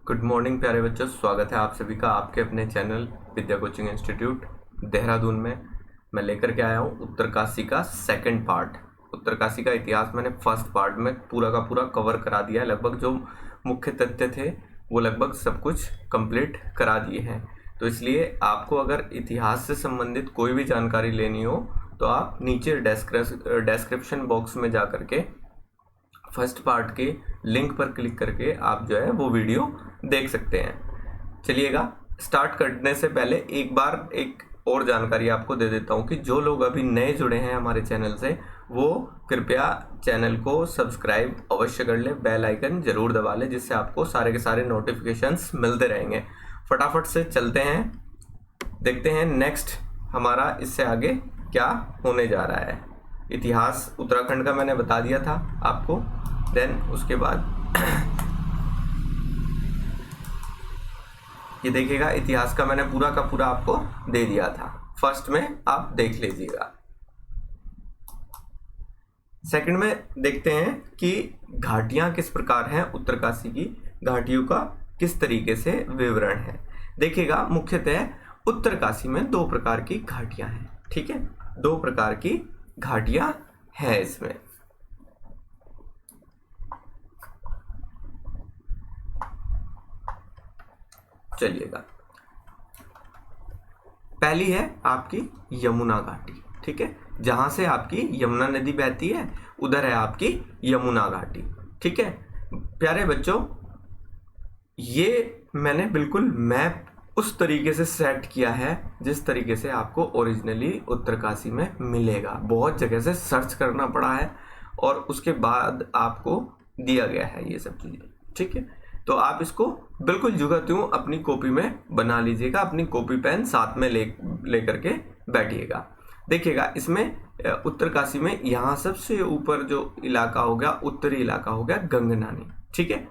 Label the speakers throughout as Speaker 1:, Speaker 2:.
Speaker 1: Good morning प्यारे बच्चों, स्वागत है आप सभी का आपके अपने चैनल विद्या कोचिंग इंस्टीट्यूट देहरादून में। मैं लेकर के आया हूँ उत्तरकाशी का सेकंड पार्ट। उत्तरकाशी का इतिहास मैंने फर्स्ट पार्ट में पूरा का पूरा कवर करा दिया है। लगभग जो मुख्य तथ्य थे वो लगभग सब कुछ कंप्लीट करा दिए हैं। तो इसलिए आपको अगर इतिहास से संबंधित कोई भी जानकारी लेनी हो तो आप नीचे डिस्क्रिप्शन बॉक्स में जा करके फर्स्ट पार्ट के लिंक पर क्लिक करके आप जो है वो वीडियो देख सकते हैं। चलिएगा, स्टार्ट करने से पहले एक बार एक और जानकारी आपको दे देता हूँ कि जो लोग अभी नए जुड़े हैं हमारे चैनल से वो कृपया चैनल को सब्सक्राइब अवश्य कर ले, बेल आइकन जरूर दबा ले, जिससे आपको सारे के सारे नोटिफिकेशंस मिलते रहेंगे। फटाफट से चलते हैं, देखते हैं नेक्स्ट हमारा इससे आगे क्या होने जा रहा है। इतिहास उत्तराखंड का मैंने बता दिया था आपको। देन उसके बाद ये देखिएगा, इतिहास का मैंने पूरा का पूरा आपको दे दिया था। फर्स्ट में आप देख लीजिएगा। सेकंड में देखते हैं कि घाटियां किस प्रकार हैं, उत्तरकाशी की घाटियों का किस तरीके से विवरण है। देखिएगा, मुख्यतः उत्तरकाशी में दो प्रकार की घाटियां हैं। ठीक है, दो प्रकार की घाटियां हैं इसमें। चलिएगा, पहली है आपकी यमुना घाटी। ठीक है, जहां से आपकी यमुना नदी बहती है उधर है आपकी यमुना घाटी। ठीक है प्यारे बच्चों, ये मैंने बिल्कुल मैप उस तरीके से सेट किया है जिस तरीके से आपको ओरिजिनली उत्तरकाशी में मिलेगा। बहुत जगह से सर्च करना पड़ा है और उसके बाद आपको दिया गया है ये सब चीज़ें। ठीक है, तो आप इसको बिल्कुल जुगा त्यों अपनी कॉपी में बना लीजिएगा, अपनी कॉपी पेन साथ में ले करके बैठिएगा। देखिएगा, इसमें उत्तरकाशी में यहाँ सबसे ऊपर जो इलाका हो गया, उत्तरी इलाका हो गया गंगनानी। ठीक है,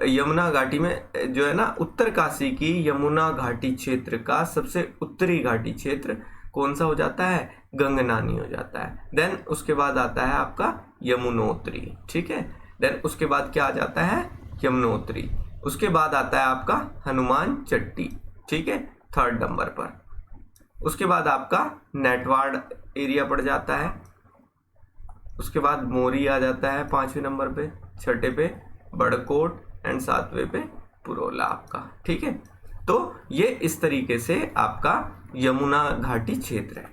Speaker 1: यमुना घाटी में जो है ना, उत्तरकाशी की यमुना घाटी क्षेत्र का सबसे उत्तरी घाटी क्षेत्र कौन सा हो जाता है? गंगनानी हो जाता है। देन उसके बाद आता है आपका यमुनोत्री। ठीक है, देन उसके बाद क्या आ जाता है? यमुनोत्री। उसके बाद आता है आपका हनुमान चट्टी। ठीक है, थर्ड नंबर पर। उसके बाद आपका नेटवाड़ एरिया पड़ जाता है। उसके बाद मोरी आ जाता है पांचवें नंबर पे, छठे पे बड़कोट एंड सातवें पे पुरोला आपका। ठीक है, तो ये इस तरीके से आपका यमुना घाटी क्षेत्र है।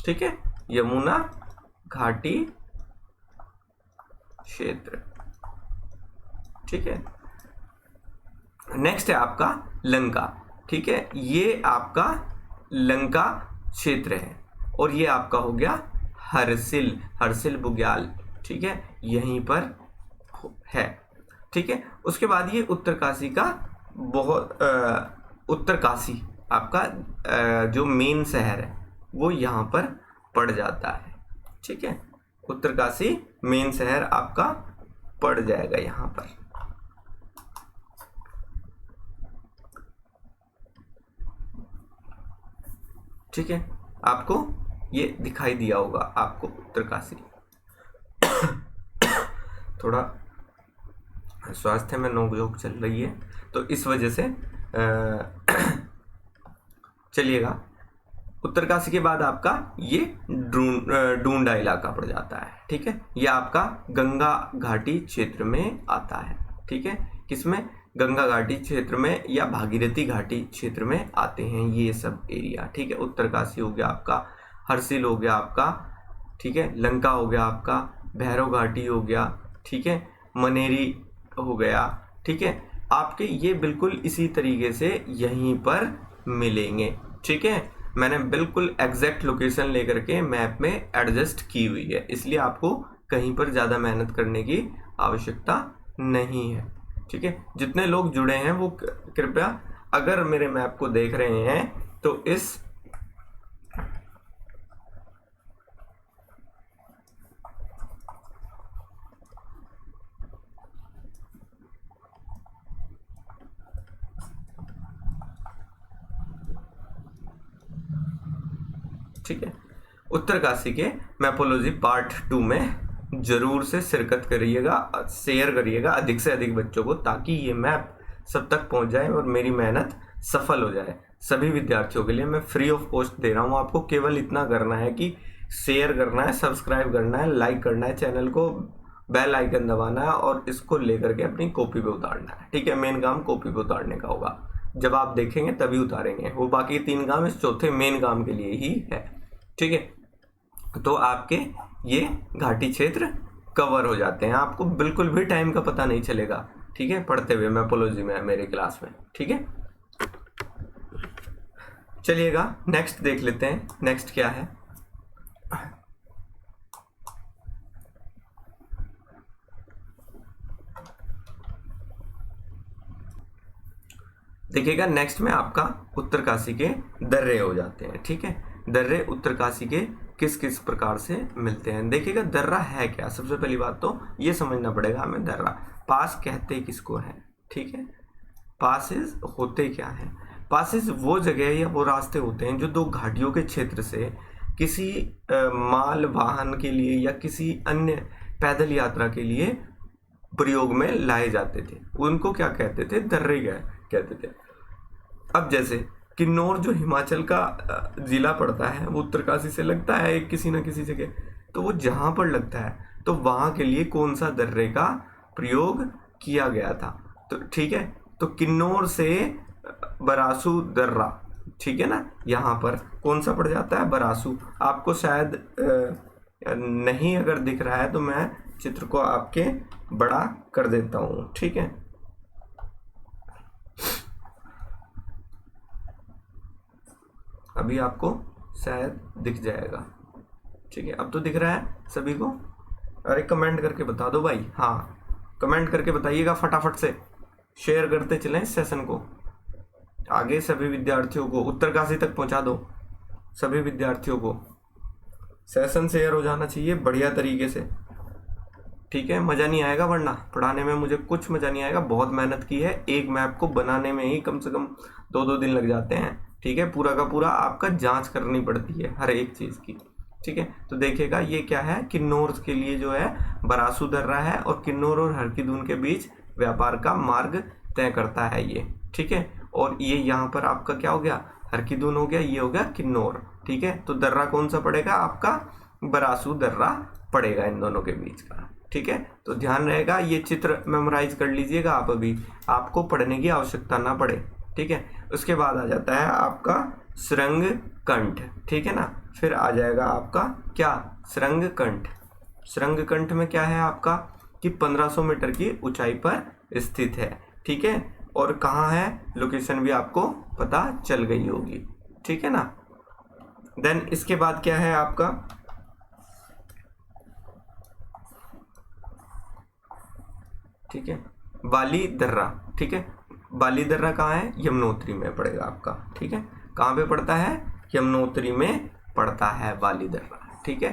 Speaker 1: ठीक है, यमुना घाटी क्षेत्र। ठीक है, नेक्स्ट है आपका लंका। ठीक है, ये आपका लंका क्षेत्र है और ये आपका हो गया हरसिल बुग्याल। ठीक है, यहीं पर है। ठीक है, उसके बाद ये उत्तरकाशी का बहुत उत्तरकाशी आपका जो मेन शहर है वो यहाँ पर पड़ जाता है। ठीक है, उत्तरकाशी मेन शहर आपका पड़ जाएगा यहाँ पर। ठीक है, आपको ये दिखाई दिया होगा आपको उत्तरकाशी। थोड़ा स्वास्थ्य में नोकझोंक चल रही है तो इस वजह से चलिएगा, उत्तरकाशी के बाद आपका ये डूंडा इलाका पड़ जाता है। ठीक है, ये आपका गंगा घाटी क्षेत्र में आता है। ठीक है, किसमें? गंगा घाटी क्षेत्र में या भागीरथी घाटी क्षेत्र में आते हैं ये सब एरिया। ठीक है, उत्तरकाशी हो गया आपका, हरसिल हो गया आपका, ठीक है, लंका हो गया आपका, भैरव घाटी हो गया, ठीक है, मनेरी हो गया। ठीक है, आपके ये बिल्कुल इसी तरीके से यहीं पर मिलेंगे। ठीक है, मैंने बिल्कुल एग्जैक्ट लोकेशन लेकर के मैप में एडजस्ट की हुई है, इसलिए आपको कहीं पर ज़्यादा मेहनत करने की आवश्यकता नहीं है। ठीक है, जितने लोग जुड़े हैं वो कृपया अगर मेरे मैप को देख रहे हैं तो इस ठीक है, उत्तरकाशी के मैपोलॉजी पार्ट 2 में जरूर से शिरकत करिएगा, शेयर करिएगा अधिक से अधिक बच्चों को, ताकि ये मैप सब तक पहुंच जाए और मेरी मेहनत सफल हो जाए। सभी विद्यार्थियों के लिए मैं फ्री ऑफ कॉस्ट दे रहा हूँ। आपको केवल इतना करना है कि शेयर करना है, सब्सक्राइब करना है, लाइक करना है चैनल को, बेल आइकन दबाना है और इसको लेकर के अपनी कॉपी पे उतारना है। ठीक है, मेन काम कॉपी पे उतारने का होगा। जब आप देखेंगे तभी उतारेंगे, वो बाकी 3 काम इस चौथे मेन काम के लिए ही है। ठीक है, तो आपके ये घाटी क्षेत्र कवर हो जाते हैं, आपको बिल्कुल भी टाइम का पता नहीं चलेगा। ठीक है, पढ़ते हुए मैपोलॉजी में मेरे क्लास में। ठीक है, चलिएगा नेक्स्ट देख लेते हैं। नेक्स्ट क्या है, देखिएगा नेक्स्ट में आपका उत्तरकाशी के दर्रे हो जाते हैं। ठीक है, दर्रे उत्तरकाशी के किस किस प्रकार से मिलते हैं। देखिएगा दर्रा है क्या, सबसे पहली बात तो ये समझना पड़ेगा हमें। दर्रा पास कहते किसको है। ठीक है, पासेस होते क्या हैं। पासेस वो जगह या वो रास्ते होते हैं जो 2 घाटियों के क्षेत्र से किसी माल वाहन के लिए या किसी अन्य पैदल यात्रा के लिए प्रयोग में लाए जाते थे। उनको क्या कहते थे, दर्रे कहते थे। अब जैसे किन्नौर जो हिमाचल का जिला पड़ता है, वो उत्तरकाशी से लगता है किसी न किसी जगह, तो वो जहाँ पर लगता है तो वहाँ के लिए कौन सा दर्रे का प्रयोग किया गया था। तो ठीक है, तो किन्नौर से बरासू दर्रा, ठीक है ना, यहाँ पर कौन सा पड़ जाता है, बरासू। आपको शायद नहीं अगर दिख रहा है तो मैं चित्र को आपके बड़ा कर देता हूँ। ठीक है, अभी आपको शायद दिख जाएगा। ठीक है, अब तो दिख रहा है सभी को। अरे कमेंट करके बता दो भाई, हाँ कमेंट करके बताइएगा फटाफट से, शेयर करते चलें इस सेशन को आगे। सभी विद्यार्थियों को उत्तरकाशी तक पहुंचा दो, सभी विद्यार्थियों को सेशन शेयर हो जाना चाहिए बढ़िया तरीके से। ठीक है, मज़ा नहीं आएगा वरना पढ़ाने में, मुझे कुछ मज़ा नहीं आएगा। बहुत मेहनत की है, एक मैप को बनाने में ही कम से कम 2-2 दिन लग जाते हैं। ठीक है, पूरा का पूरा आपका जांच करनी पड़ती है हर एक चीज़ की। ठीक है, तो देखिएगा ये क्या है, किन्नौर के लिए जो है बरासू दर्रा है और किन्नौर और हरकीदून के बीच व्यापार का मार्ग तय करता है ये। ठीक है, और ये यहाँ पर आपका क्या हो गया, हरकीदून हो गया, ये हो गया किन्नौर। ठीक है, तो दर्रा कौन सा पड़ेगा, आपका बरासू दर्रा पड़ेगा इन दोनों के बीच का। ठीक है, तो ध्यान रहेगा, ये चित्र मेमोराइज कर लीजिएगा आप, अभी आपको पढ़ने की आवश्यकता ना पड़े। ठीक है, उसके बाद आ जाता है आपका सुरंग कंठ। ठीक है ना, फिर आ जाएगा आपका क्या, सुरंग कंठ। सुरंग कंठ में क्या है आपका कि 1500 मीटर की ऊंचाई पर स्थित है। ठीक है, और कहाँ है, लोकेशन भी आपको पता चल गई होगी। ठीक है ना, देन इसके बाद क्या है आपका, ठीक है, बाली दर्रा। ठीक है, बाली दर्रा कहाँ है, यमुनोत्री में पड़ेगा आपका। ठीक है, कहाँ पे पड़ता है, यमुनोत्री में पड़ता है बाली दर्रा। ठीक है,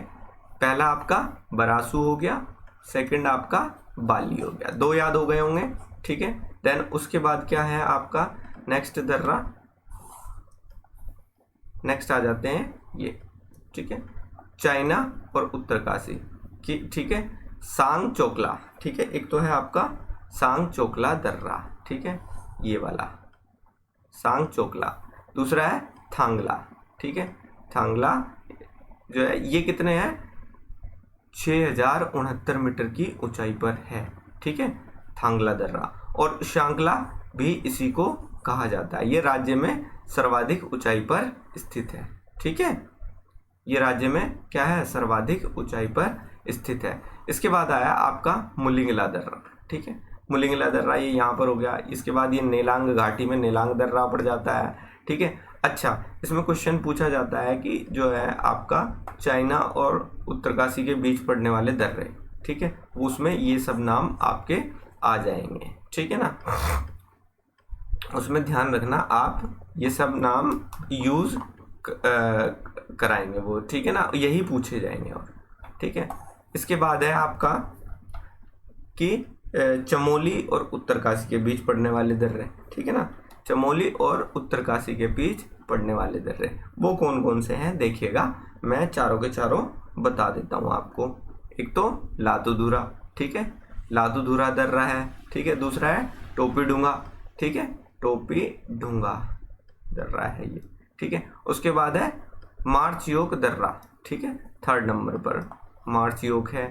Speaker 1: पहला आपका बरासू हो गया, सेकंड आपका बाली हो गया, 2 याद हो गए होंगे। ठीक है, देन उसके बाद क्या है आपका नेक्स्ट दर्रा, नेक्स्ट आ जाते हैं ये। ठीक है, चाइना और उत्तरकाशी की। ठीक है, सांग चोकला। ठीक है, एक तो है आपका सांग चोकला दर्रा। ठीक है, ये वाला सांग चोकला, दूसरा है थांगला। ठीक है, थांगला जो है ये कितने हैं, 6069 मीटर की ऊंचाई पर है। ठीक है, थांगला दर्रा, और शांकला भी इसी को कहा जाता है। ये राज्य में सर्वाधिक ऊंचाई पर स्थित है। ठीक है, ये राज्य में क्या है, सर्वाधिक ऊंचाई पर स्थित है। इसके बाद आया आपका मुलिंगला दर्रा। ठीक है, मुलिंगला दर्रा ये यहाँ पर हो गया। इसके बाद ये नेलांग घाटी में नेलांग दर्रा पड़ जाता है। ठीक है, अच्छा इसमें क्वेश्चन पूछा जाता है कि जो है आपका चाइना और उत्तरकाशी के बीच पड़ने वाले दर्रे, ठीक है, उसमें ये सब नाम आपके आ जाएंगे। ठीक है ना, उसमें ध्यान रखना आप, ये सब नाम यूज कराएंगे वो। ठीक है ना, यही पूछे जाएंगे। और ठीक है, इसके बाद है आपका कि चमोली और उत्तरकाशी के बीच पड़ने वाले दर्रे। ठीक है ना, चमोली और उत्तरकाशी के बीच पड़ने वाले दर्रे वो कौन कौन से हैं, देखिएगा मैं चारों के चारों बता देता हूँ आपको। एक तो लातूधुरा, ठीक है, लातूधुरा दर्रा है। ठीक है, दूसरा है टोपीडुंगा। ठीक है, टोपी ढूंगा दर्रा है ये, ठीक है। उसके बाद है मार्च योग दर्रा, ठीक है, 3rd नंबर पर मार्च योग है,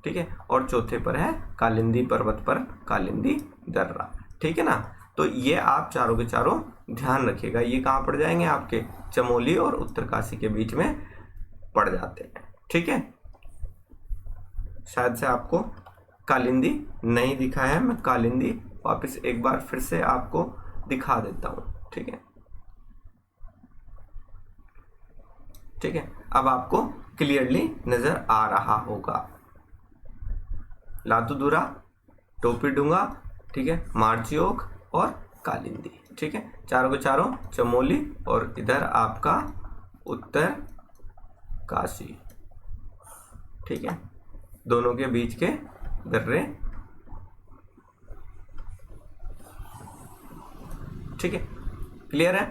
Speaker 1: ठीक है। और चौथे पर है कालिंदी पर्वत पर कालिंदी दर्रा, ठीक है ना। तो ये आप चारों के चारों ध्यान रखिएगा, ये कहाँ पड़ जाएंगे आपके चमोली और उत्तरकाशी के बीच में पड़ जाते हैं, ठीक है। शायद से आपको कालिंदी नहीं दिखा है, मैं कालिंदी वापस एक बार फिर से आपको दिखा देता हूँ, ठीक है, ठीक है। अब आपको क्लियरली नजर आ रहा होगा। लातूदुरा, टोपी डूंगा, ठीक है, मार्च योग और कालिंदी, ठीक है, चारों के चारों चमोली और इधर आपका उत्तर काशी, ठीक है, दोनों के बीच के दर्रे, ठीक है, क्लियर है।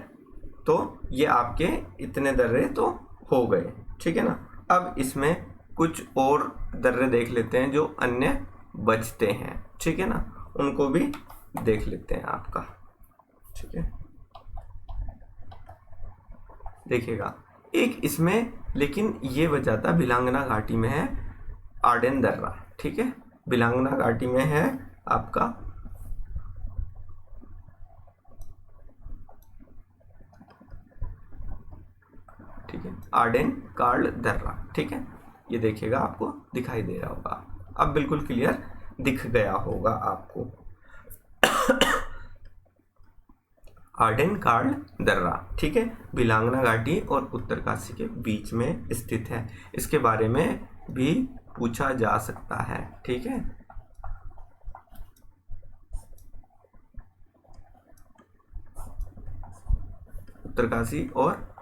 Speaker 1: तो ये आपके इतने दर्रे तो हो गए, ठीक है ना। अब इसमें कुछ और दर्रे देख लेते हैं जो अन्य बचते हैं, ठीक है ना, उनको भी देख लेते हैं आपका, ठीक है। देखिएगा एक इसमें, लेकिन ये बचाता भिलांगना घाटी में है आडेन दर्रा, ठीक है, भिलांगना घाटी में है आपका ठीक है आर्डेन कार्ल दर्रा, ठीक है, ये देखिएगा आपको दिखाई दे रहा होगा, अब बिल्कुल क्लियर दिख गया होगा आपको। आर्डेन कार्ल दर्रा, ठीक है, भिलांगना घाटी और उत्तरकाशी के बीच में स्थित है, इसके बारे में भी पूछा जा सकता है, ठीक है। उत्तरकाशी और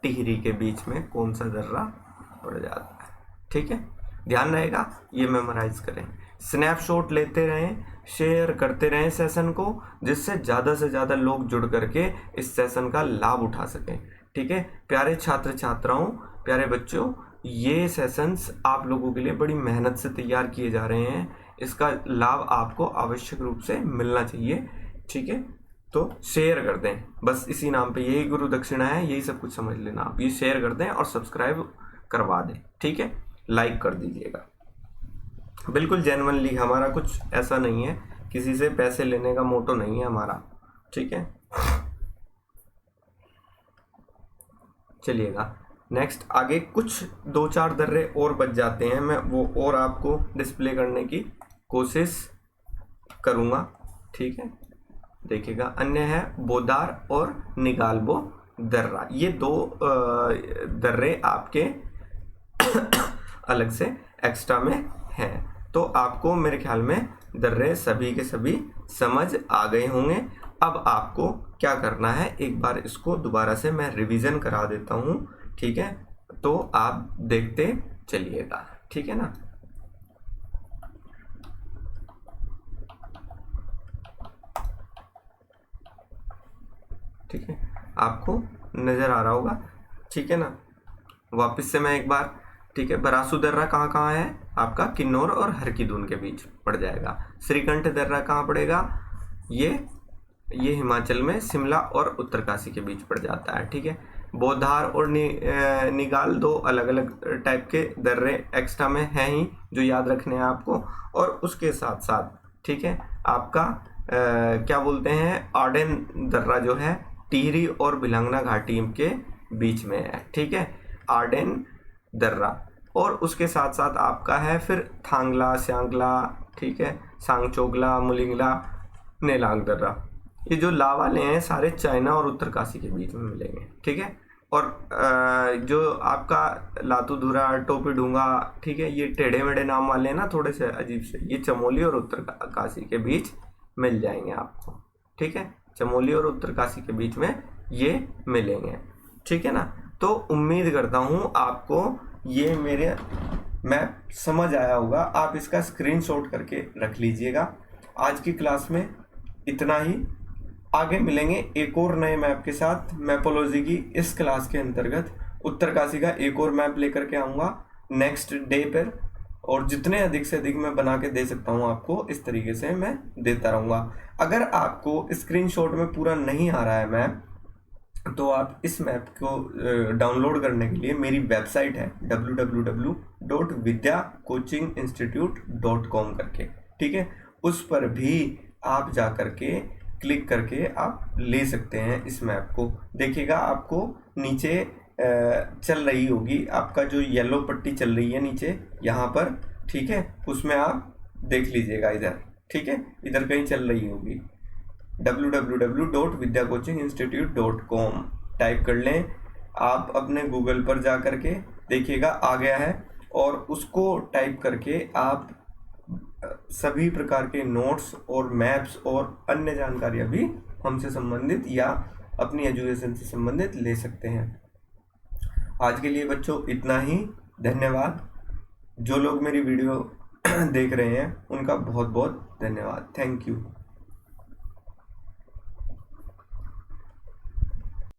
Speaker 1: टिहरी के बीच में कौन सा दर्रा पड़ जाता है, ठीक है, ध्यान रहेगा, ये मेमोराइज करें, स्नैपशॉट लेते रहें, शेयर करते रहें सेशन को, जिससे ज़्यादा से ज़्यादा लोग जुड़ करके इस सेशन का लाभ उठा सकें, ठीक है। प्यारे छात्र छात्राओं, प्यारे बच्चों, ये सेशंस आप लोगों के लिए बड़ी मेहनत से तैयार किए जा रहे हैं, इसका लाभ आपको आवश्यक रूप से मिलना चाहिए, ठीक है। तो शेयर कर दें, बस इसी नाम पे, यही गुरु दक्षिणा है, यही सब कुछ समझ लेना आप, ये शेयर कर दें और सब्सक्राइब करवा दें, ठीक है, लाइक कर दीजिएगा, बिल्कुल जेन्युइनली, हमारा कुछ ऐसा नहीं है, किसी से पैसे लेने का मोटो नहीं है हमारा, ठीक है। चलिएगा नेक्स्ट, आगे कुछ 2-4 दर्रे और बच जाते हैं, मैं वो और आपको डिस्प्ले करने की कोशिश करूँगा, ठीक है। देखिएगा अन्य है बोदार और निगालबो दर्रा, ये 2 दर्रे आपके अलग से एक्स्ट्रा में हैं। तो आपको मेरे ख्याल में दर्रे सभी के सभी समझ आ गए होंगे। अब आपको क्या करना है, एक बार इसको दोबारा से मैं रिवीजन करा देता हूँ, ठीक है, तो आप देखते चलिएगा, ठीक है ना। ठीक है, आपको नज़र आ रहा होगा, ठीक है ना। वापस से मैं एक बार, ठीक है, बरासू दर्रा कहाँ कहाँ है आपका, किन्नौर और हरकीदून के बीच पड़ जाएगा। श्रीकंठ दर्रा कहाँ पड़ेगा, ये हिमाचल में शिमला और उत्तरकाशी के बीच पड़ जाता है, ठीक है। बोधार और निगाल 2 अलग अलग टाइप के दर्रे एक्स्ट्रा में हैं ही, जो याद रखने हैं आपको। और उसके साथ साथ, ठीक है, आपका क्या बोलते हैं, आर्डेन दर्रा जो है टिहरी और भिलांगना घाटी के बीच में है, ठीक है, आर्डेन दर्रा। और उसके साथ साथ आपका है फिर थांगला, स्यांगला, ठीक है, सांगचोगला, मुलिंगला, नेलांग दर्रा, ये जो ला वाले हैं सारे चाइना और उत्तरकाशी के बीच में मिलेंगे, ठीक है। और जो आपका लातूधुरा, टोपी डूंगा, ठीक है, ये टेढ़े मेढ़े नाम वाले हैं ना, थोड़े से अजीब से, ये चमोली और उत्तरकाशी के बीच मिल जाएंगे आपको, ठीक है, चमोली और उत्तरकाशी के बीच में ये मिलेंगे, ठीक है ना। तो उम्मीद करता हूँ आपको ये मेरे मैप समझ आया होगा, आप इसका स्क्रीनशॉट करके रख लीजिएगा। आज की क्लास में इतना ही, आगे मिलेंगे एक और नए मैप के साथ। मैपोलॉजी की इस क्लास के अंतर्गत उत्तरकाशी का एक और मैप लेकर के आऊँगा नेक्स्ट डे पर, और जितने अधिक से अधिक मैं बना के दे सकता हूँ आपको, इस तरीके से मैं देता रहूँगा। अगर आपको स्क्रीनशॉट में पूरा नहीं आ रहा है मैप, तो आप इस मैप को डाउनलोड करने के लिए मेरी वेबसाइट है www.vidyacoachinginstitute.com करके, ठीक है, उस पर भी आप जा करके क्लिक करके आप ले सकते हैं इस मैप को। देखिएगा आपको नीचे चल रही होगी, आपका जो येलो पट्टी चल रही है नीचे यहाँ पर, ठीक है, उसमें आप देख लीजिएगा इधर, ठीक है, इधर कहीं चल रही होगी www.vidyacoachinginstitute.com टाइप कर लें आप अपने गूगल पर जा करके, देखिएगा आ गया है, और उसको टाइप करके आप सभी प्रकार के नोट्स और मैप्स और अन्य जानकारियाँ भी हमसे संबंधित या अपनी एजुकेशन से संबंधित ले सकते हैं। आज के लिए बच्चों इतना ही। धन्यवाद। जो लोग मेरी वीडियो देख रहे हैं उनका बहुत बहुत धन्यवाद। Thank you.